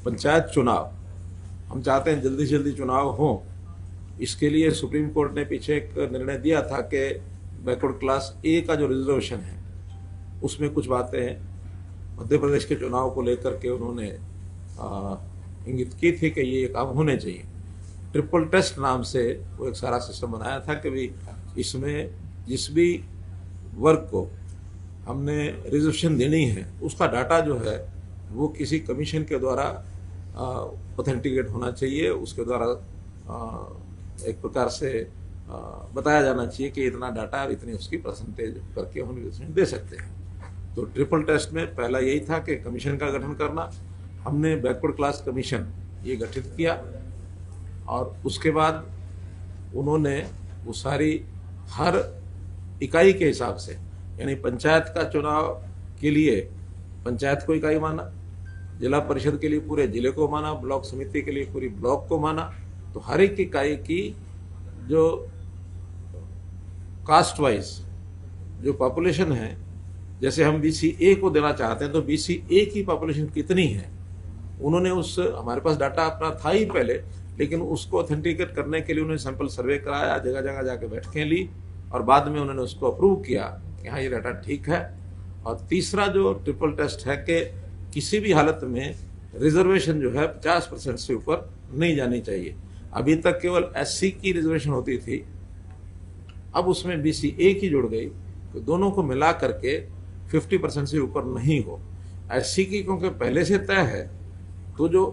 पंचायत चुनाव हम चाहते हैं जल्दी से जल्दी चुनाव हों। इसके लिए सुप्रीम कोर्ट ने पीछे एक निर्णय दिया था कि बैकवर्ड क्लास ए का जो रिजर्वेशन है उसमें कुछ बातें मध्य प्रदेश के चुनाव को लेकर के उन्होंने इंगित की थी कि ये काम होने चाहिए। ट्रिपल टेस्ट नाम से वो एक सारा सिस्टम बनाया था कि भाई इसमें जिस भी वर्ग को हमने रिजर्वेशन देनी है उसका डाटा जो है वो किसी कमीशन के द्वारा ऑथेंटिकेट होना चाहिए, उसके द्वारा एक प्रकार से बताया जाना चाहिए कि इतना डाटा इतनी उसकी परसेंटेज करके हम रिजर्वेशन दे सकते हैं। तो ट्रिपल टेस्ट में पहला यही था कि कमीशन का गठन करना। हमने बैकवर्ड क्लास कमीशन ये गठित किया और उसके बाद उन्होंने वो सारी हर इकाई के हिसाब से, यानी पंचायत का चुनाव के लिए पंचायत को इकाई माना, जिला परिषद के लिए पूरे जिले को माना, ब्लॉक समिति के लिए पूरी ब्लॉक को माना। तो हर एक इकाई की जो कास्ट वाइज जो पॉपुलेशन है, जैसे हम BCA को देना चाहते हैं तो BCA की पॉपुलेशन कितनी है, उन्होंने उस हमारे पास डाटा अपना था ही पहले, लेकिन उसको ऑथेंटिकेट करने के लिए उन्होंने सैंपल सर्वे कराया, जगह जगह जाके बैठकें ली और बाद में उन्होंने उसको अप्रूव किया कि हाँ ये डाटा ठीक है। और तीसरा जो ट्रिपल टेस्ट है कि किसी भी हालत में रिजर्वेशन जो है 50% से ऊपर नहीं जानी चाहिए। अभी तक केवल SC की रिजर्वेशन होती थी, अब उसमें BCA की जुड़ गई तो दोनों को मिला करके 50% से ऊपर नहीं हो। SC की क्योंकि पहले से तय है तो जो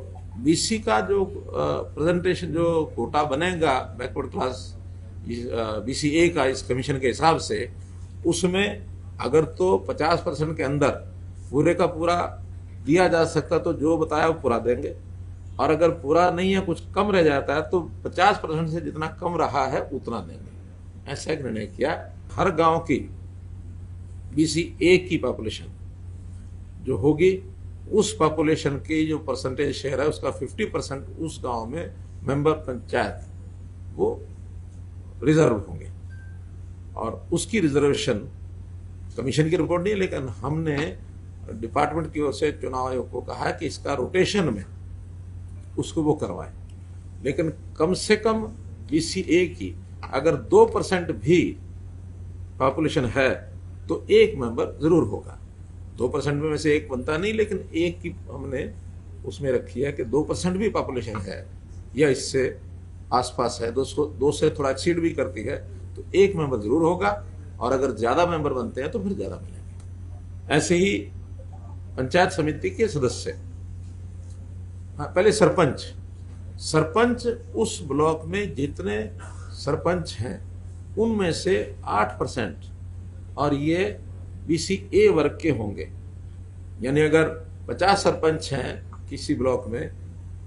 BC का जो प्रेजेंटेशन जो कोटा बनेगा बैकवर्ड क्लास BCA का इस कमीशन के हिसाब से, उसमें अगर तो 50% के अंदर पूरे का पूरा दिया जा सकता तो जो बताया वो पूरा देंगे, और अगर पूरा नहीं है कुछ कम रह जाता है तो 50% से जितना कम रहा है उतना देंगे। ऐसा एक निर्णय किया। हर गांव की BCA की पॉपुलेशन जो होगी उस पॉपुलेशन की जो परसेंटेज शेयर है उसका 50% उस गांव में मेंबर पंचायत वो रिजर्व होंगे, और उसकी रिजर्वेशन कमीशन की रिपोर्ट नहीं है, लेकिन हमने डिपार्टमेंट की ओर से चुनाव आयोग को कहा है कि इसका रोटेशन में उसको वो करवाएं। लेकिन कम से कम BCA की अगर 2% भी पॉपुलेशन है तो एक मेंबर जरूर होगा। 2% में से एक बनता नहीं, लेकिन एक की हमने उसमें रखी है कि 2% भी पॉपुलेशन है या इससे आसपास है, 2 से थोड़ा एक्सीड भी करती है तो एक मेंबर जरूर होगा, और अगर ज्यादा मेंबर बनते हैं तो फिर ज्यादा मिलेंगे। ऐसे ही पंचायत समिति के सदस्य, पहले सरपंच उस ब्लॉक में जितने सरपंच हैं उनमें से 8%, और ये BCA वर्ग के होंगे। यानी अगर 50 सरपंच हैं किसी ब्लॉक में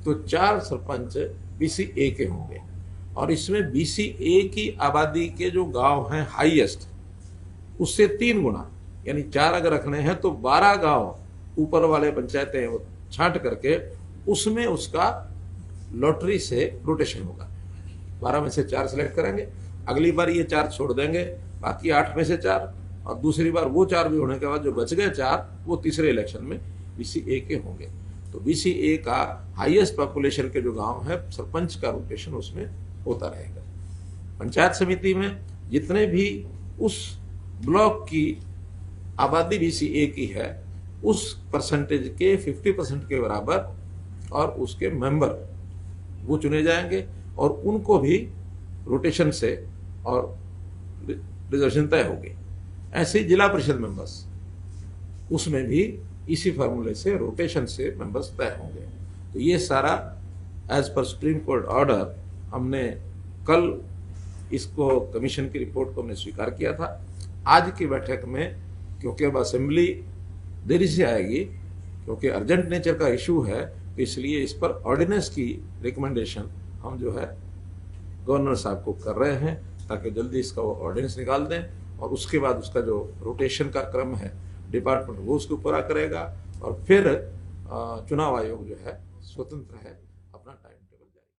तो 4 सरपंच BCA के होंगे, और इसमें BCA की आबादी के जो गांव हैं हाईएस्ट उससे 3 गुना, यानी 4 अगर रखने हैं तो 12 गांव ऊपर वाले पंचायतें वो छांट करके उसमें उसका लॉटरी से रोटेशन होगा। 12 में से 4 सिलेक्ट करेंगे, अगली बार ये 4 छोड़ देंगे, बाकी 8 में से 4, और दूसरी बार वो 4 भी होने के बाद जो बच गए 4 वो तीसरे इलेक्शन में BCA के होंगे। तो BCA का हाईएस्ट पॉपुलेशन के जो गांव है सरपंच का रोटेशन उसमें होता रहेगा। पंचायत समिति में जितने भी उस ब्लॉक की आबादी BCA की है उस परसेंटेज के 50% के बराबर और उसके मेंबर वो चुने जाएंगे, और उनको भी रोटेशन से और रिजर्वेशन तय होगी। ऐसे ही जिला परिषद मेंबर्स, उसमें भी इसी फार्मूले से रोटेशन से मेंबर्स तय होंगे। तो ये सारा as per supreme court order हमने कल इसको कमीशन की रिपोर्ट को हमने स्वीकार किया था। आज की बैठक में क्योंकि अब असेंबली देरी से आएगी, क्योंकि अर्जेंट नेचर का इशू है, तो इसलिए इस पर ऑर्डिनेंस की रिकमेंडेशन हम जो है गवर्नर साहब को कर रहे हैं ताकि जल्दी इसका वो ऑर्डिनेंस निकाल दें, और उसके बाद उसका जो रोटेशन का क्रम है डिपार्टमेंट वो उसको पूरा करेगा, और फिर चुनाव आयोग जो है स्वतंत्र है।